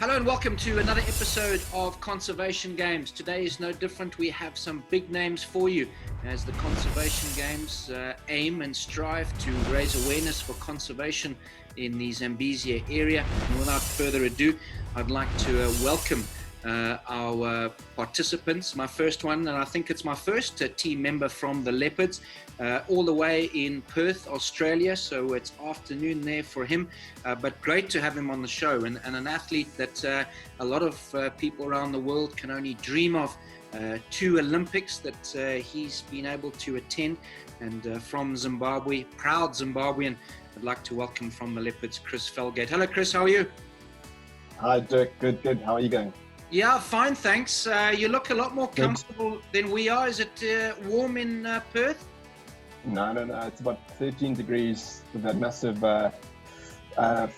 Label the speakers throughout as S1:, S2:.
S1: Hello and welcome to another episode of Conservation Games. Today is no different. We have some big names for you as the Conservation Games aim and strive to raise awareness for conservation in the Zambezia area. And without further ado, I'd like to welcome our participants. My first one, and I think it's my first team member from the Leopards, all the way in Perth, Australia. So it's afternoon there for him, but great to have him on the show, and an athlete that a lot of people around the world can only dream of. 2 Olympics that he's been able to attend, and from Zimbabwe, proud Zimbabwean. I'd like to welcome from the Leopards, Chris Felgate. Hello, Chris. How are you?
S2: Hi, Dirk. Good. How are you going?
S1: Yeah, fine, thanks. You look a lot more comfortable than we are. Is it warm in Perth?
S2: No. It's about 13 degrees with that massive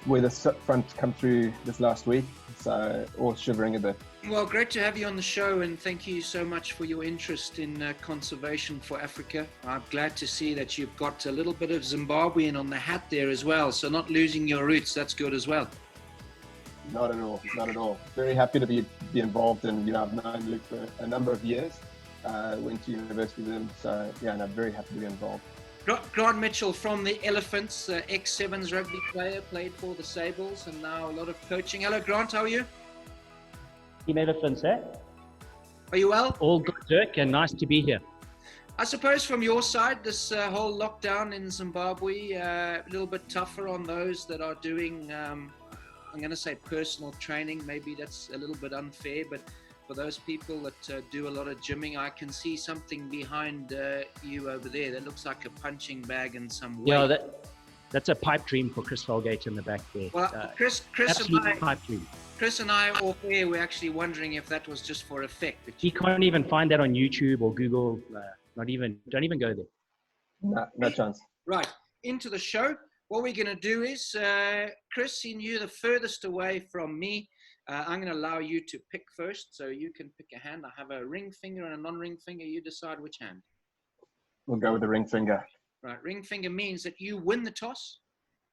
S2: weather front come through this last week. So all shivering a bit.
S1: Well, great to have you on the show, and thank you so much for your interest in conservation for Africa. I'm glad to see that you've got a little bit of Zimbabwean on the hat there as well. So not losing your roots, that's good as well.
S2: Not at all. Very happy to be involved, and I've known Luke for a number of years. Went to university with him, so I'm very happy to be involved.
S1: Grant Mitchell from the Elephants, ex-Sevens rugby player, played for the Sables, and now a lot of coaching. Hello, Grant. How are you?
S3: Team Elephants, eh?
S1: Are you well?
S3: All good, Dirk, and nice to be here.
S1: I suppose from your side, this whole lockdown in Zimbabwe, a little bit tougher on those that are doing, I'm going to say personal training. Maybe that's a little bit unfair, but for those people that do a lot of gymming, I can see something behind you over there that looks like a punching bag in some way.
S3: Yeah, that's a pipe dream for Chris Felgate in the back there.
S1: Well, Chris and I off air, we're actually wondering if that was just for effect.
S3: He can't even find that on YouTube or Google. Don't even go there.
S2: No chance.
S1: Right, into the show. What we're going to do is, Chris, seeing you the furthest away from me, I'm going to allow you to pick first, so you can pick a hand. I have a ring finger and a non-ring finger. You decide which hand.
S2: We'll go with the ring finger.
S1: Right, ring finger means that you win the toss,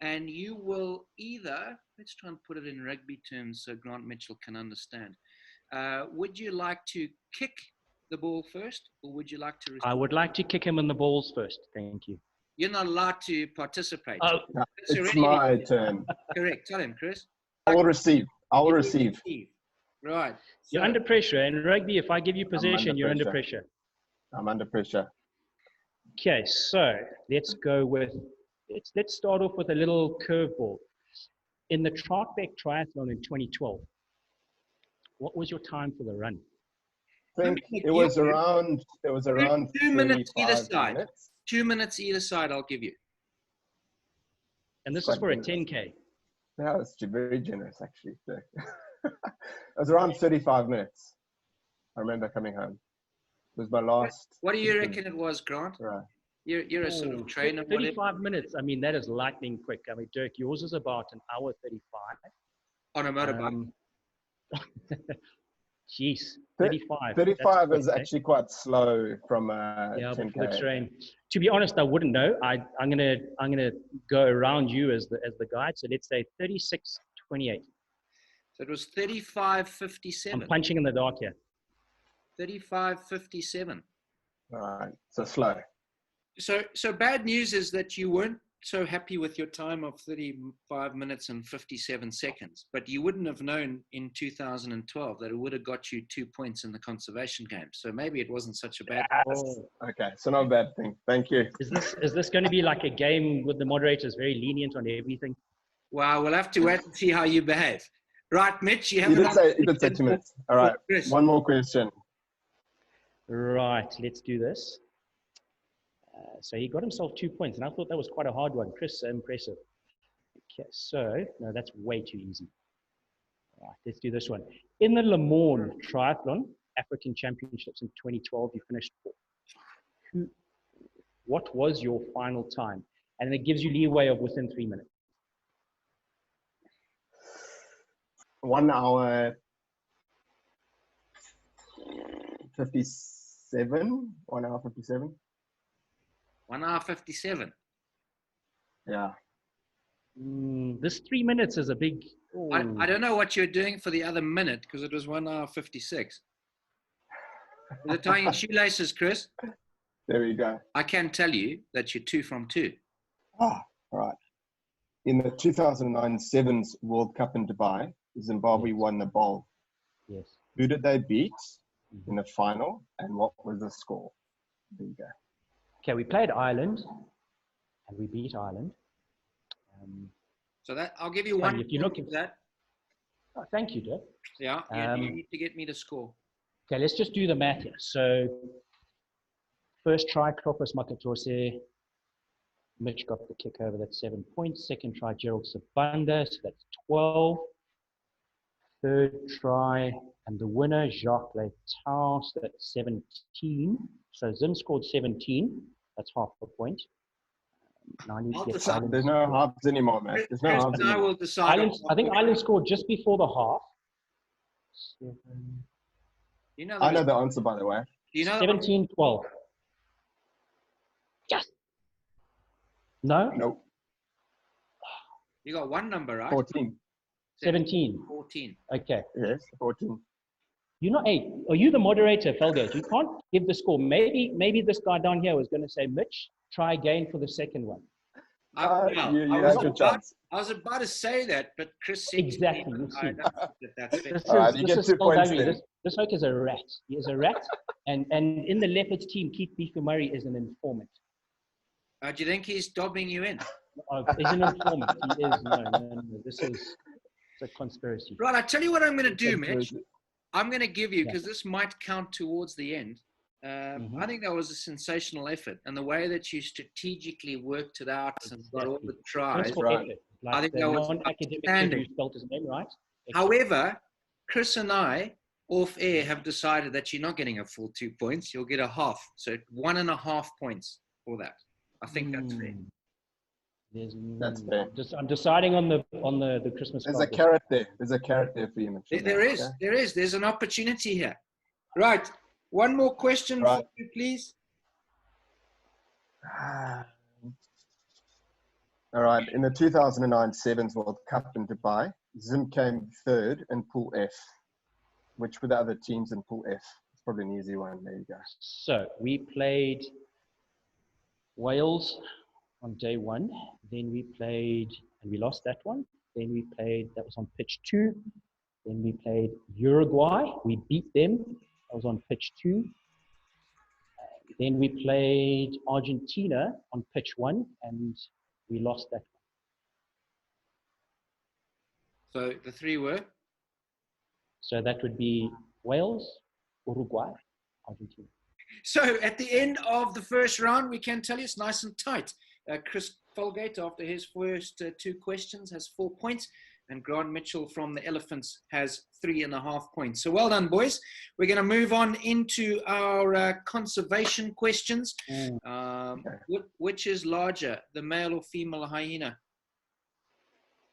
S1: and you will either, let's try and put it in rugby terms so Grant Mitchell can understand. Would you like to kick the ball first, or would you like to receive?
S3: I would like to kick him in the balls first. Thank you.
S1: You're not allowed to participate.
S3: Oh,
S2: no, it's my turn.
S1: Correct. Tell him, Chris.
S2: I will receive.
S1: Right.
S3: You're under pressure. In rugby, if I give you possession, you're under pressure.
S2: I'm under pressure.
S3: Okay, so let's start off with a little curveball. In the Trackback Triathlon in 2012, what was your time for the run?
S2: I think it was around
S1: 2 minutes either side.
S2: Minutes.
S1: 2 minutes either side, I'll give you.
S3: And this is for a 10K.
S2: Yeah, that's very generous, actually. It was around 35 minutes. I remember coming home. It was my last.
S1: What do you reckon it was, Grant?
S2: Right.
S1: You're a sort of trainer.
S3: 35 minutes. I mean, that is lightning quick. I mean, Dirk, yours is about an hour 35.
S1: On a motorbike.
S3: Jeez, 35.
S2: 35 is actually quite slow from 10K.
S3: For the train. To be honest, I wouldn't know. I'm gonna go around you as the guide. So let's say 36:28.
S1: So it was 35:57.
S3: I'm punching in the dark here.
S1: 35:57.
S2: All right, so slow.
S1: So bad news is that you weren't so happy with your time of 35 minutes and 57 seconds, but you wouldn't have known in 2012 that it would have got you 2 points in the conservation game. So maybe it wasn't such a bad.
S2: Okay, so not a bad thing. Thank you.
S3: Is this going to be like a game with the moderators very lenient on everything?
S1: Well, we'll have to wait and see how you behave. Right, Mitch, you
S2: did say 2 minutes. All right, one more question.
S3: Right, let's do this. So he got himself 2 points, and I thought that was quite a hard one. Chris, impressive. Okay, so, no, that's way too easy. All right, let's do this one. In the Le Mans Triathlon African Championships in 2012, you finished fourth. What was your final time? And it gives you leeway of within 3 minutes.
S2: 1 hour 57. 1 hour 57.
S1: 1 hour 57.
S2: Yeah.
S3: This 3 minutes is a big
S1: I don't know what you're doing for the other minute because it was 1 hour 56. Is it tying in shoelaces, Chris?
S2: There you go.
S1: I can tell you that you're 2 from 2.
S2: Ah, all right. In the 2009 Sevens World Cup in Dubai, Zimbabwe won the bowl.
S3: Yes.
S2: Who did they beat in the final, and what was the score? There you go.
S3: Okay, we played Ireland, and we beat Ireland.
S1: So that I'll give you one.
S3: If you look at
S1: that.
S3: Oh, thank you, Dirk.
S1: Yeah, you need to get me the score.
S3: Okay, let's just do the math here. So, first try, Kloppers Makatose. Mitch got the kick over, that's 7 points. Second try, Gerald Sabanda, so that's 12. Third try, and the winner, Jacques Leitao, so that's 17. So Zim scored 17, that's half a point.
S2: There's no halves anymore, man. There's no halves anymore.
S1: I will decide.
S3: I think Ireland scored just before the half. 7.
S2: I know the answer, by the way.
S1: You know
S3: 17-12. Yes. No?
S2: Nope.
S1: You got one number, right?
S2: 14.
S3: 17.
S1: 14.
S3: Okay.
S2: Yes, 14.
S3: You're not 8. Are you the moderator, Felgate? You can't give the score. Maybe this guy down here was going to say, Mitch, try again for the second one.
S2: You had your chance.
S1: I was about to say that, but Chris said
S3: exactly. You see.
S2: You get 2 points then.
S3: This folk is a rat. He is a rat, and in the Leopards team, Keith Beaver Murray is an informant.
S1: Do you think he's dobbing you in?
S3: He's an informant. He is. No. This is a conspiracy.
S1: Right. I tell you what I'm going to do, Mitch. I'm going to give you, because this might count towards the end. I think that was a sensational effort, and the way that you strategically worked it out and got all the tries.
S3: Right. Like
S1: I think that was outstanding.
S3: Spelled his name right.
S1: However, Chris and I, off air, have decided that you're not getting a full 2 points. You'll get a half, so 1.5 points for that. I think that's fair.
S2: That's fair.
S3: I'm deciding on the Christmas.
S2: There's a carrot there. There's a carrot there for you.
S1: There is. There's an opportunity here. Right. One more question for you, please.
S2: All right. In the 2009 Sevens World Cup in Dubai, Zim came third in Pool F. Which were the other teams in Pool F? It's probably an easy one. There you go.
S3: So we played Wales on day 1. Then we played, and we lost that one. Then we played, that was on pitch 2. Then we played Uruguay. We beat them. That was on pitch 2. Then we played Argentina on pitch 1, and we lost that one.
S1: So the 3 were?
S3: So that would be Wales, Uruguay, Argentina.
S1: So at the end of the first round, we can tell you it's nice and tight. Chris Felgate, after his first 2 questions, has 4 points. And Grant Mitchell from the Elephants has 3.5 points. So well done, boys. We're going to move on into our conservation questions. Which is larger, the male or female hyena?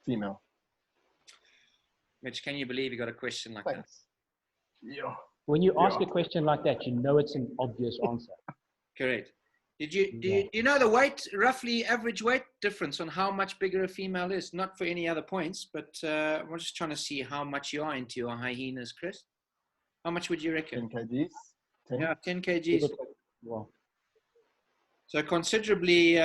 S2: Female.
S1: Mitch, can you believe you got a question like that?
S2: Yeah.
S3: When you ask a question like that, you know it's an obvious answer.
S1: Correct. Do you know the weight, roughly average weight difference on how much bigger a female is? Not for any other points, but we're just trying to see how much you are into your hyenas, Chris. How much would you reckon?
S2: 10 kgs. 10?
S1: Yeah, 10 kgs.
S3: Wow.
S1: So considerably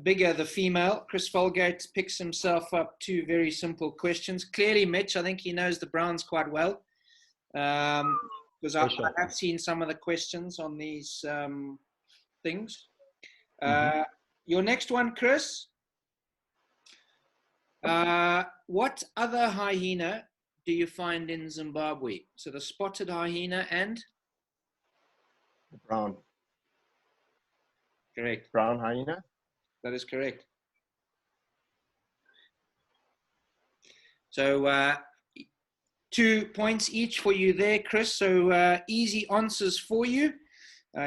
S1: bigger the female. Chris Felgate picks himself up 2 very simple questions. Clearly, Mitch, I think he knows the Browns quite well. Because I have seen some of the questions on these things. Your next one, Chris. What other hyena do you find in Zimbabwe? So the spotted hyena and?
S2: The brown.
S1: Correct.
S2: Brown hyena?
S1: That is correct. So 2 points each for you there, Chris. So easy answers for you.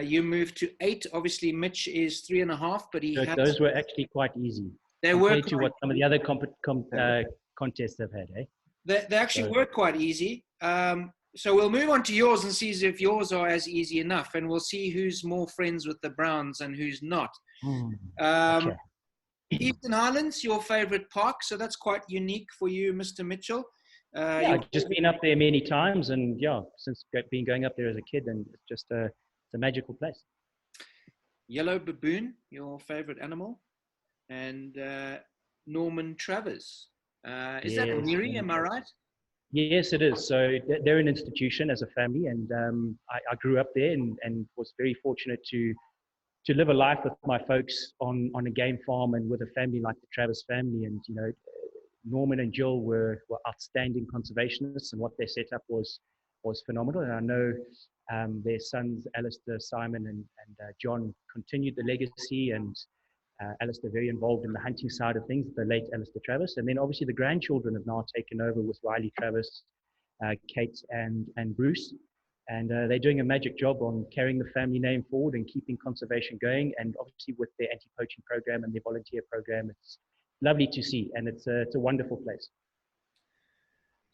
S1: You move to 8. Obviously, Mitch is 3.5, but
S3: those were actually quite easy.
S1: They were
S3: compared to what some of the other contests they've had, eh?
S1: They actually were quite easy. So we'll move on to yours and see if yours are as easy enough, and we'll see who's more friends with the Browns and who's not.
S3: Okay.
S1: Eastern Highlands, your favorite park, so that's quite unique for you, Mr. Mitchell.
S3: Yeah, I've just been up there many times, and yeah, since been going up there as a kid, and it's just it's a magical place.
S1: Yellow baboon, your favorite animal, and Norman Travers. Is that
S3: Yes,
S1: Miri? Am I right?
S3: yes, it is. So they're an institution as a family, and I grew up there and was very fortunate to live a life with my folks on a game farm and with a family like the Travers family. And Norman and Jill were outstanding conservationists, and what they set up was phenomenal. And I know their sons, Alistair, Simon, and John, continued the legacy, and Alistair very involved in the hunting side of things, the late Alistair Travers. And then obviously the grandchildren have now taken over with Riley Travers, Kate, and Bruce. And they're doing a magic job on carrying the family name forward and keeping conservation going. And obviously with their anti-poaching program and their volunteer program, it's lovely to see, and it's a wonderful place.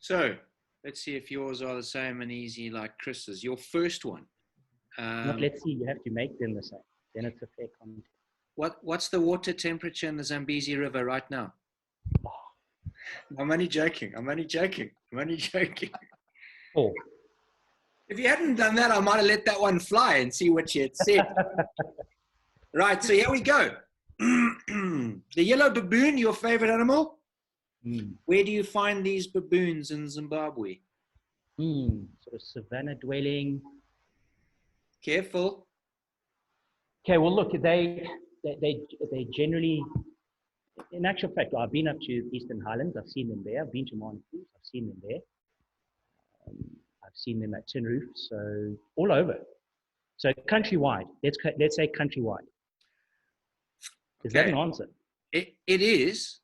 S1: So let's see if yours are the same and easy like Chris's. Your first one.
S3: Let's see, you have to make them the same. Then it's a fair comment.
S1: What's the water temperature in the Zambezi River right now? Oh. I'm only joking.
S3: Oh.
S1: If you hadn't done that, I might have let that one fly and see what you had said. Right, so here we go. The yellow baboon, your favorite animal? Where do you find these baboons in Zimbabwe?
S3: Sort of savanna dwelling.
S1: Careful.
S3: Okay, well, look, they generally, in actual fact, I've been up to Eastern Highlands. I've seen them there. I've been to Monfils. I've seen them there. I've seen them at Tin Roof, so all over. So countrywide. Let's say countrywide. Is that an answer?
S1: It is.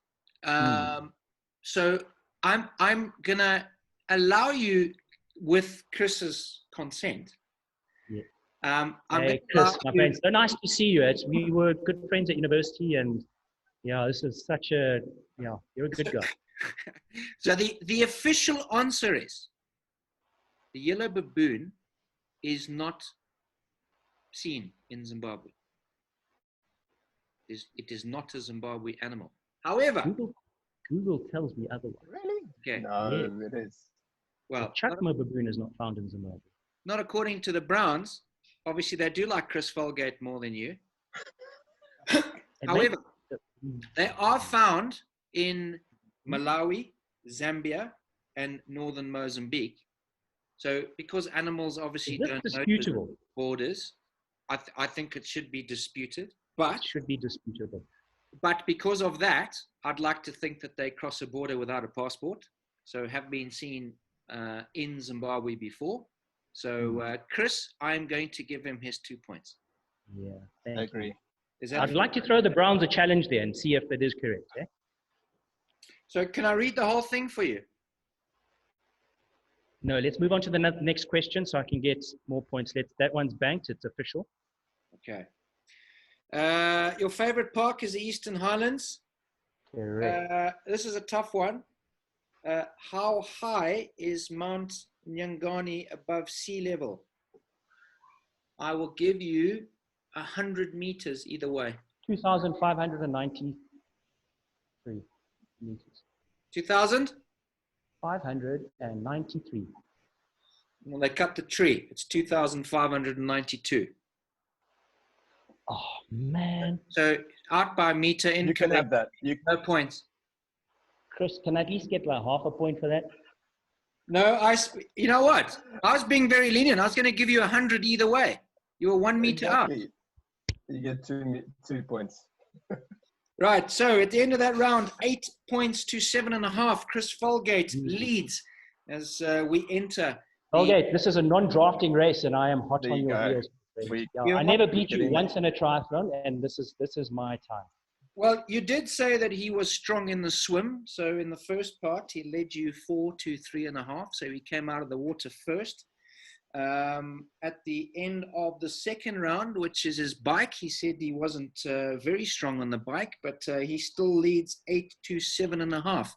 S1: So I'm gonna allow you, with Chris's consent.
S3: Yeah. Hey, Chris, my friend, so nice to see you. We were good friends at university, and yeah, this is such a you're a good guy.
S1: So the official answer is the yellow baboon is not seen in Zimbabwe. It is not a Zimbabwe animal. However,
S3: Google tells me otherwise.
S2: Really?
S1: Okay.
S2: No, it is.
S1: Well,
S3: Chakma baboon is not found in Zimbabwe.
S1: Not according to the Browns. Obviously, they do like Chris Felgate more than you. However, they are found in Malawi, Zambia, and northern Mozambique. So, because animals obviously don't know borders, I think it should be disputed. But
S3: it should be disputable.
S1: But because of that, I'd like to think that they cross a border without a passport. So have been seen in Zimbabwe before. So Chris, I'm going to give him his 2 points.
S3: Yeah,
S2: I agree.
S3: I'd like to throw the Browns a challenge there and see if it is correct. Yeah?
S1: So can I read the whole thing for you?
S3: No, let's move on to the next question so I can get more points. That one's banked. It's official.
S1: Okay. Your favorite park is the Eastern Highlands.
S3: Correct.
S1: This is a tough one. How high is Mount Nyangani above sea level? I will give you 100 meters either way.
S3: 2,593 meters.
S1: 2,000?
S3: 593.
S1: Well, they cut the tree. It's 2,592.
S3: Oh, man.
S1: So out by meter in.
S2: You can have that.
S1: No points.
S3: Chris, can I at least get like half a point for that?
S1: No, you know what? I was being very lenient. I was going to give you 100 either way. You were 1 meter out.
S2: You get 2 points.
S1: Right. So at the end of that round, 8 points to 7.5. Chris Felgate leads as we enter.
S3: Felgate, this is a non-drafting race, and I am hot on your heels. I never beat you once in a triathlon, and this is my time.
S1: Well, you did say that he was strong in the swim. So in the first part, he led you 4 to 3.5. So he came out of the water first. At the end of the second round, which is his bike, he said he wasn't very strong on the bike, but he still leads 8 to 7.5.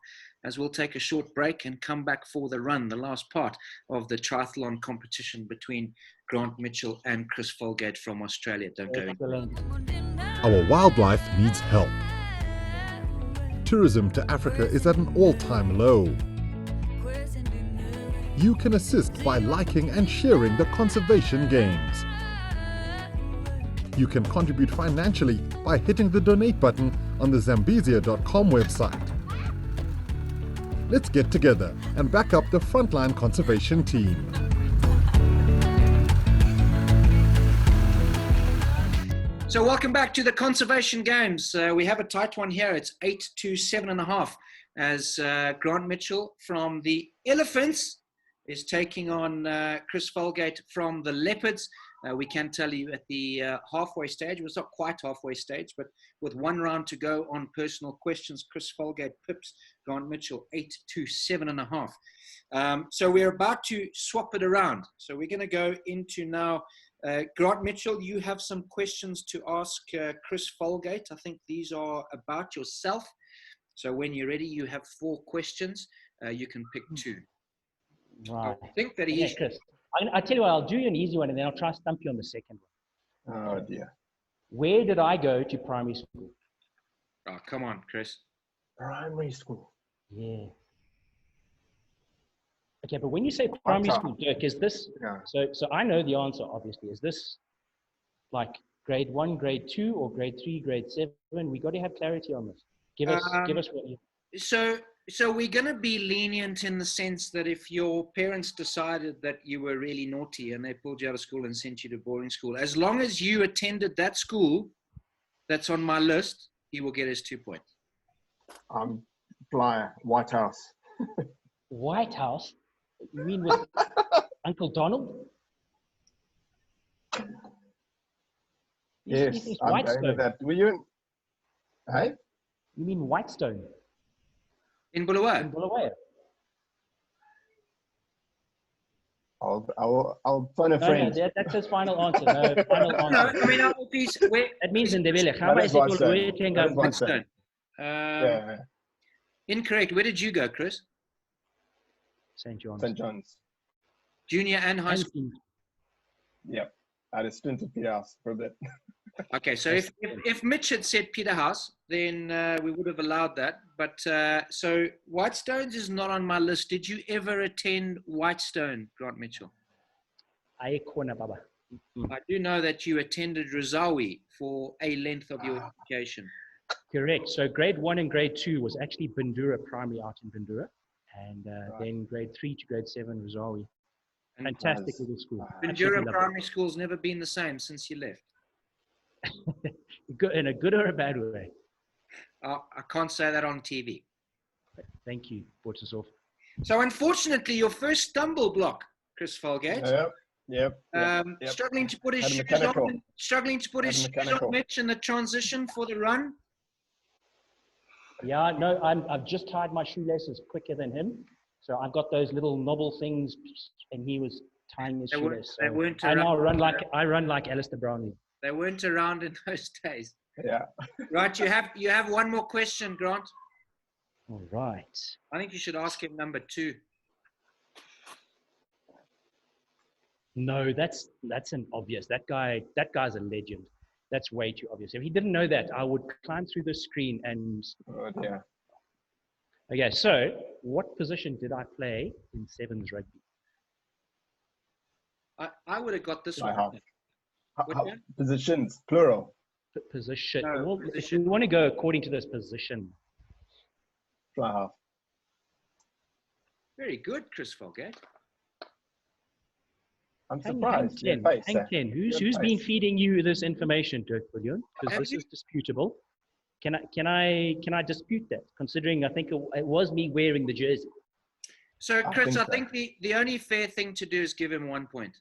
S1: As we'll take a short break and come back for the run, the last part of the triathlon competition between Grant Mitchell and Chris Felgate from Australia. Don't go.
S3: Excellent.
S4: Our wildlife needs help. tourism to Africa is at an all-time low. You can assist by liking and sharing the conservation games. You can contribute financially by hitting the donate button on the Zambezia.com website. Let's get together and back up the frontline conservation team.
S1: So welcome back to the Conservation Games. We have a tight one here. It's 8 to 7.5 as Grant Mitchell from the Elephants is taking on Chris Felgate from the Leopards. We can tell you at the halfway stage, well, it's not quite halfway stage, but with one round to go on personal questions, Chris Felgate pips Grant Mitchell 8 to 7.5. So we're about to swap it around. So we're going to go into now, Grant Mitchell, you have some questions to ask Chris Felgate. I think these are about yourself. So when you're ready, you have 4 questions. You can pick 2.
S3: Right.
S1: I think that he's...
S3: Okay, Chris. I tell you what, I'll do you an easy one and then I'll try to stump you on the second one.
S2: Oh dear.
S3: Where did I go to primary school?
S1: Oh, come on, Chris.
S2: Primary school.
S3: Yeah. Okay, but when you say primary school, Dirk, is this,
S2: Yeah.
S3: so I know the answer, obviously. Is this like grade 1, grade 2, or grade 3, grade 7? We got to have clarity on this. Give us what you...
S1: So we're going to be lenient in the sense that if your parents decided that you were really naughty and they pulled you out of school and sent you to boarding school, as long as you attended that school that's on my list, he will get his 2 points.
S2: Flyer, White House.
S3: White House? You mean with Uncle Donald?
S2: Yes, I'm going with that. Were you in? Hey?
S3: You mean Whitestone?
S1: In Bulawayo?
S3: In Bulawayo.
S2: I'll phone a friend.
S3: No, that's his final answer. No, final answer.
S1: No, I mean,
S3: that means in Ndebele.
S2: That is Whitestone. Yeah.
S1: Incorrect. Where did you go, Chris?
S3: St. John's.
S2: St. John's.
S1: Junior and high school?
S2: Yep. I had a stint at Peterhouse for a bit.
S1: Okay, so if Mitch had said Peterhouse, then we would have allowed that. But so Whitestones is not on my list. Did you ever attend Whitestone, Grant Mitchell?
S3: I
S1: do know that you attended Rosawi for a length of your education.
S3: Correct. So grade 1 and grade 2 was actually Bindura Primary out in Bindura. And then grade 3 to grade 7, Rosawi. Fantastic little school.
S1: Bindura Primary School's never been the same since you left.
S3: In a good or a bad way?
S1: I can't say that on TV.
S3: Thank you, Bortusov.
S1: So unfortunately, your first stumble block, Chris Felgate.
S2: Yep.
S1: Struggling to put his shoes on. Struggling to put his shoes on, Mitch, in the transition for the run.
S3: Yeah, no, I've just tied my shoelaces quicker than him. So I've got those little knobble things, and he was tying his shoelaces.
S1: They weren't
S3: I now run like Alistair Brownlee.
S1: They weren't around in those days.
S2: Yeah.
S1: Right, you have one more question, Grant.
S3: All right.
S1: I think you should ask him number 2.
S3: No, that's an obvious. That guy's a legend. That's way too obvious. If he didn't know that, I would climb through the screen and...
S2: Oh, dear.
S3: Okay, so what position did I play in sevens rugby?
S1: I would have got this one.
S2: Positions, plural.
S3: Position.
S1: No,
S3: well,
S1: position.
S3: if you want to go according to this position.
S2: Fly half.
S1: Very good, Chris Felgate.
S2: I'm surprised.
S3: Hang 10. Who's been feeding you this information, Dirk Viljoen? Because this is disputable. Can I dispute that? Considering I think it was me wearing the jersey.
S1: So Chris, I think the only fair thing to do is give him 1 point.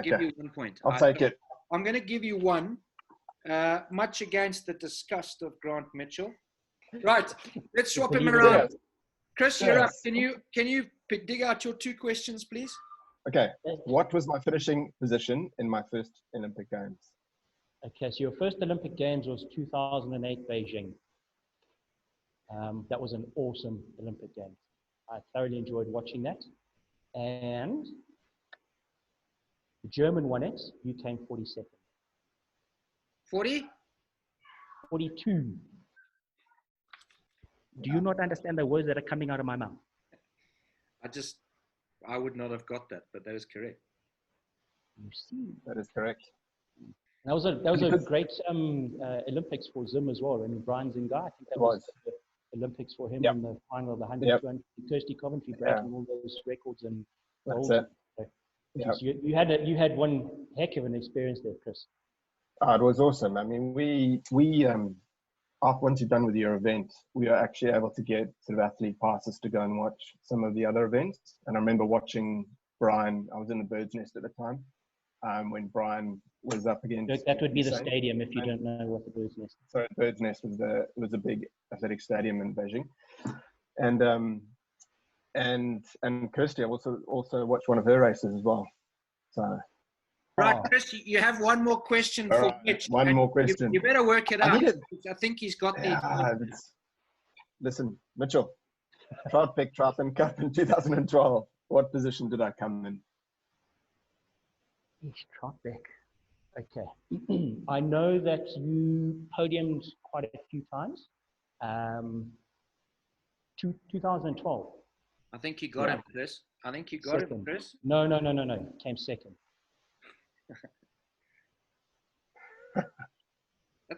S1: Give you 1 point.
S2: I'll take it.
S1: I'm going to give you 1, much against the disgust of Grant Mitchell. Right, let's swap him around. Chris, you're up. Can you dig out your 2 questions, please?
S2: Okay. What was my finishing position in my first Olympic Games?
S3: Okay, so your first Olympic Games was 2008 Beijing. That was an awesome Olympic Games. I thoroughly enjoyed watching that. And the German won it. You came 42nd.
S1: 40?
S3: 42. Do you not understand the words that are coming out of my mouth?
S1: I would not have got that, but that is correct.
S3: You see.
S2: That is correct.
S3: That was a great Olympics for Zim as well. I mean, Brian Zinga, I think that was the Olympics for him in the final of the 100, 200. Kirsty Coventry breaking all those records and goals. You had one heck of an experience there, Chris.
S2: Oh, it was awesome. I mean, we once you're done with your event, we are actually able to get sort of athlete passes to go and watch some of the other events. And I remember watching Brian. I was in the Bird's Nest at the time when Brian was up against.
S3: That would be the stadium if you don't know what the Bird's Nest is.
S2: So Bird's Nest was a big athletic stadium in Beijing, and Kirsty, I also watched one of her races as well. So.
S1: Right, Chris, you have one more question for Mitch.
S2: One more question.
S1: You better work it out. I think he's got the.
S2: Listen, Mitchell, Trout Pick Triathlon Cup in 2012. What position did I come in?
S3: Trout Pick. Okay. I know that you podiumed quite a few times. 2012.
S1: I think you got him, Chris. I think you got him, Chris.
S3: No. Came second.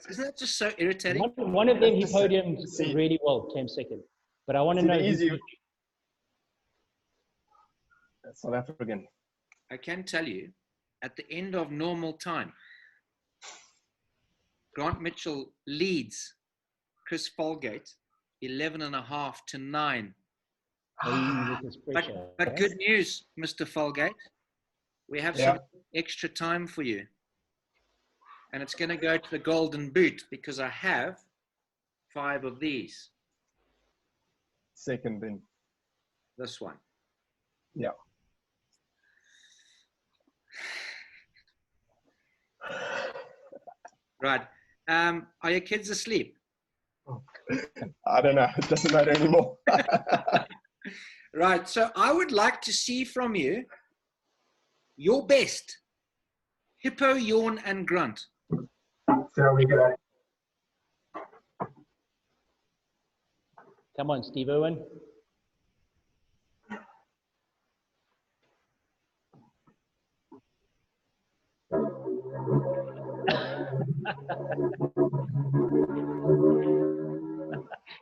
S1: Isn't that just so irritating?
S3: One of them he podiumed really well, came second. But I want to know.
S2: South African.
S1: I can tell you, at the end of normal time, Grant Mitchell leads Chris Felgate 11.5 to 9. But good news, Mr. Felgate. We have some extra time for you. And it's going to go to the golden boot because I have 5 of these.
S2: Second then.
S1: This one.
S2: Yeah.
S1: Right. Are your kids asleep?
S2: I don't know. It doesn't matter anymore.
S1: Right. So I would like to see from you your best. Hippo, yawn, and grunt.
S2: There we go.
S3: Come on, Steve Owen.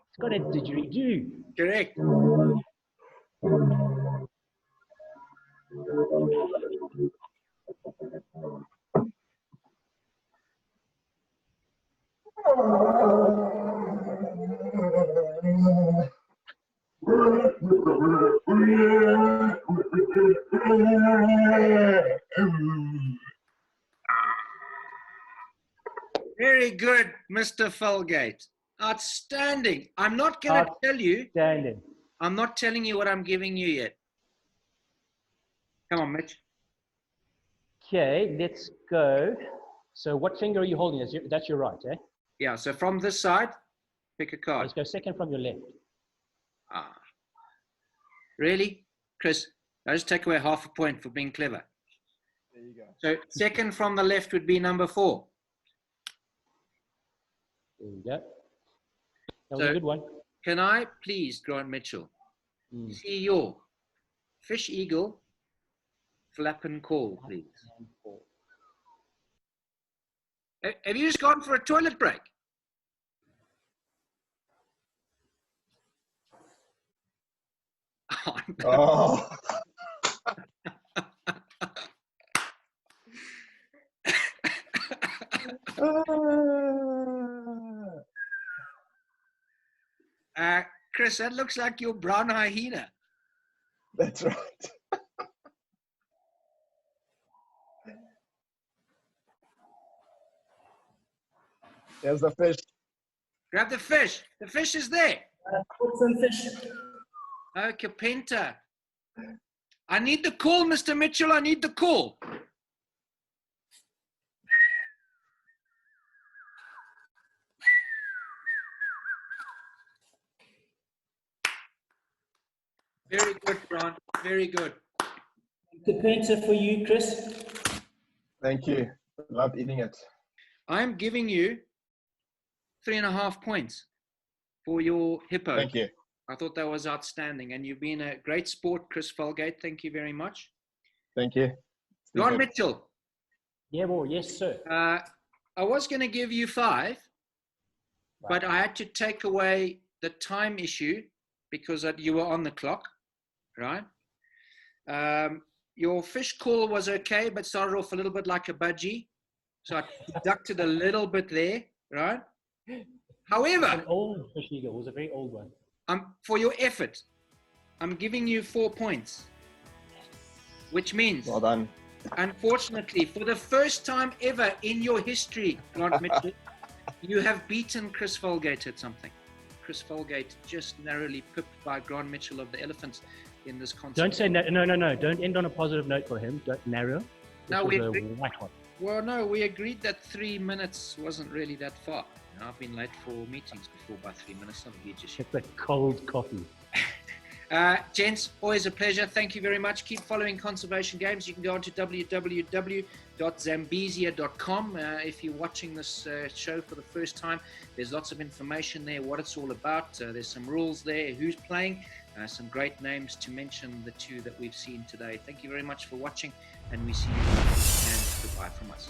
S3: It's got a didgeridoo.
S1: Correct. Very good, Mr. Felgate. Outstanding. I'm not going to tell you.
S3: Outstanding.
S1: I'm not telling you what I'm giving you yet. Come on, Mitch.
S3: Okay, let's go. So what finger are you holding? That's your right, eh?
S1: Yeah, so from this side, pick a card.
S3: Let's go second from your left.
S1: Really? Chris, I just take away half a point for being clever.
S2: There you go.
S1: So second from the left would be number 4.
S3: There you go. That was a good one.
S1: Can I please, Grant Mitchell, see your fish eagle, flap and call, please? Have you just gone for a toilet break?
S2: Oh.
S1: Chris, that looks like your brown hyena.
S2: That's right. There's the fish.
S1: Grab the fish. The fish is there.
S5: Put some fish.
S1: Oh, Kapenta. I need the call, Mr. Mitchell. I need the call. Very good, Grant. Very good.
S5: Kapenta for you, Chris.
S2: Thank you. Love eating it.
S1: I'm giving you 3.5 points for your hippo.
S2: Thank you.
S1: I thought that was outstanding. And you've been a great sport, Chris Felgate. Thank you very much.
S2: Thank you.
S1: Ron Mitchell,
S3: Yeah, well, yes, sir.
S1: I was going to give you 5, but I had to take away the time issue because you were on the clock, right? Your fish call was okay, but started off a little bit like a budgie. So I deducted a little bit there, right? However,
S3: An old fish eagle. It was a very old one.
S1: for your effort, I'm giving you 4 points, which means,
S2: Well done.
S1: unfortunately, for the first time ever in your history, Grant Mitchell, you have beaten Chris Felgate at something. Chris Felgate just narrowly pipped by Grant Mitchell of the Elephants in this contest.
S3: Don't say no. Don't end on a positive note for him. Don't narrow.
S1: No,
S3: This
S1: we
S3: was a
S1: agree.
S3: white one.
S1: Well, no, we agreed that 3 minutes wasn't really that far. You know, I've been late for meetings before by 3 minutes. Not a just
S3: It's a cold coffee.
S1: Gents, always a pleasure. Thank you very much. Keep following Conservation Games. You can go on to www.zambezia.com. If you're watching this show for the first time, there's lots of information there, what it's all about. There's some rules there, who's playing, some great names to mention, the 2 that we've seen today. Thank you very much for watching, and we see you next time. Goodbye from us.